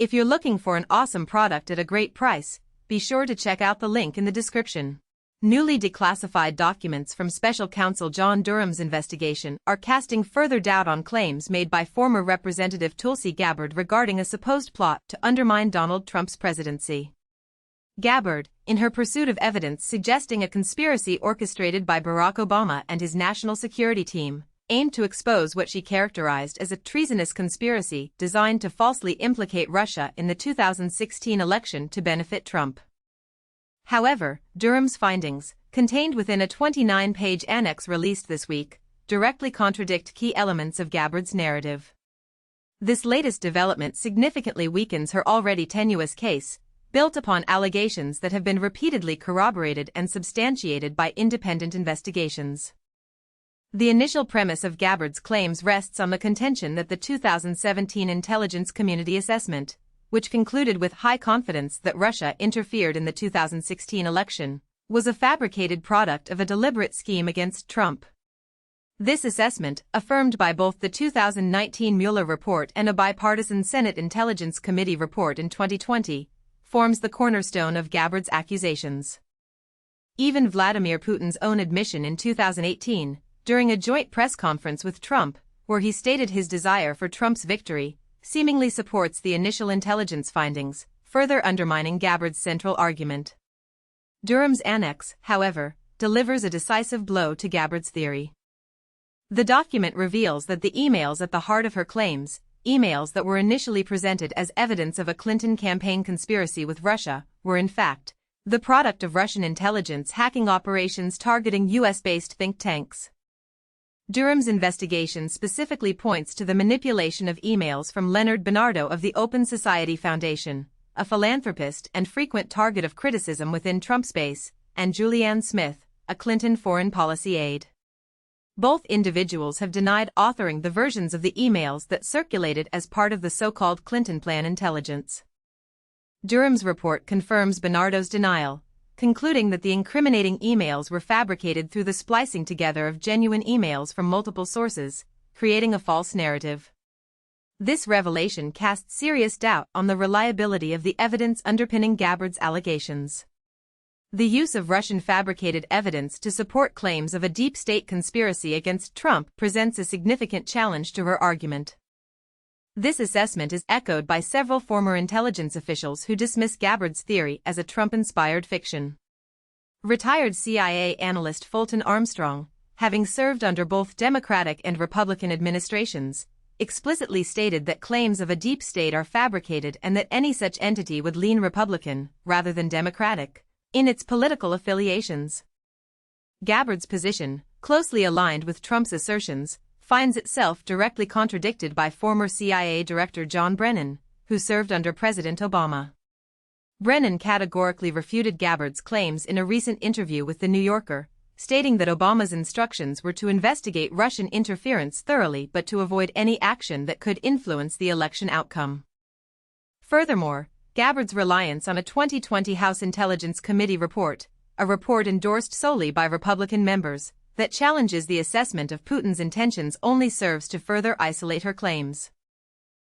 If you're looking for an awesome product at a great price, be sure to check out the link in the description. Newly declassified documents from Special Counsel John Durham's investigation are casting further doubt on claims made by former Representative Tulsi Gabbard regarding a supposed plot to undermine Donald Trump's presidency. Gabbard, in her pursuit of evidence suggesting a conspiracy orchestrated by Barack Obama and his national security team, aimed to expose what she characterized as a treasonous conspiracy designed to falsely implicate Russia in the 2016 election to benefit Trump. However, Durham's findings, contained within a 29-page annex released this week, directly contradict key elements of Gabbard's narrative. This latest development significantly weakens her already tenuous case, built upon allegations that have been repeatedly corroborated and substantiated by independent investigations. The initial premise of Gabbard's claims rests on the contention that the 2017 intelligence community assessment, which concluded with high confidence that Russia interfered in the 2016 election, was a fabricated product of a deliberate scheme against Trump. This assessment, affirmed by both the 2019 Mueller report and a bipartisan Senate Intelligence Committee report in 2020, forms the cornerstone of Gabbard's accusations. Even Vladimir Putin's own admission in 2018, during a joint press conference with Trump, where he stated his desire for Trump's victory, seemingly supports the initial intelligence findings, further undermining Gabbard's central argument. Durham's annex, however, delivers a decisive blow to Gabbard's theory. The document reveals that the emails at the heart of her claims, emails that were initially presented as evidence of a Clinton campaign conspiracy with Russia, were in fact the product of Russian intelligence hacking operations targeting US-based think tanks. Durham's investigation specifically points to the manipulation of emails from Leonard Bernardo of the Open Society Foundation, a philanthropist and frequent target of criticism within Trump's base, and Julianne Smith, a Clinton foreign policy aide. Both individuals have denied authoring the versions of the emails that circulated as part of the so-called Clinton Plan intelligence. Durham's report confirms Bernardo's denial, concluding that the incriminating emails were fabricated through the splicing together of genuine emails from multiple sources, creating a false narrative. This revelation casts serious doubt on the reliability of the evidence underpinning Gabbard's allegations. The use of Russian-fabricated evidence to support claims of a deep state conspiracy against Trump presents a significant challenge to her argument. This assessment is echoed by several former intelligence officials who dismiss Gabbard's theory as a Trump-inspired fiction. Retired CIA analyst Fulton Armstrong, having served under both Democratic and Republican administrations, explicitly stated that claims of a deep state are fabricated and that any such entity would lean Republican, rather than Democratic, in its political affiliations. Gabbard's position, closely aligned with Trump's assertions, finds itself directly contradicted by former CIA Director John Brennan, who served under President Obama. Brennan categorically refuted Gabbard's claims in a recent interview with The New Yorker, stating that Obama's instructions were to investigate Russian interference thoroughly but to avoid any action that could influence the election outcome. Furthermore, Gabbard's reliance on a 2020 House Intelligence Committee report, a report endorsed solely by Republican members, that challenges the assessment of Putin's intentions only serves to further isolate her claims.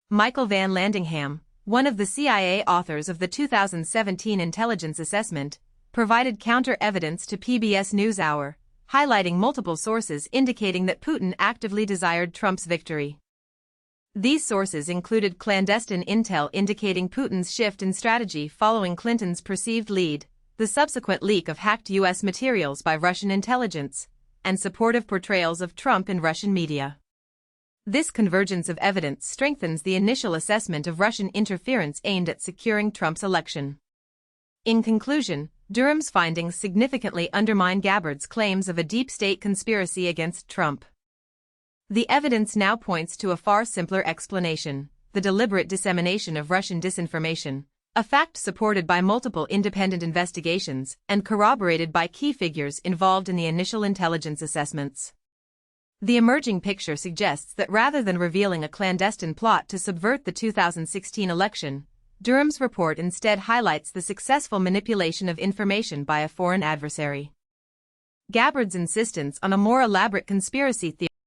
Michael Van Landingham, one of the CIA authors of the 2017 intelligence assessment, provided counter-evidence to PBS NewsHour, highlighting multiple sources indicating that Putin actively desired Trump's victory. These sources included clandestine intel indicating Putin's shift in strategy following Clinton's perceived lead, the subsequent leak of hacked U.S. materials by Russian intelligence, and supportive portrayals of Trump in Russian media. This convergence of evidence strengthens the initial assessment of Russian interference aimed at securing Trump's election. In conclusion, Durham's findings significantly undermine Gabbard's claims of a deep state conspiracy against Trump. The evidence now points to a far simpler explanation: the deliberate dissemination of Russian disinformation, a fact supported by multiple independent investigations and corroborated by key figures involved in the initial intelligence assessments. The emerging picture suggests that rather than revealing a clandestine plot to subvert the 2016 election, Durham's report instead highlights the successful manipulation of information by a foreign adversary. Gabbard's insistence on a more elaborate conspiracy theory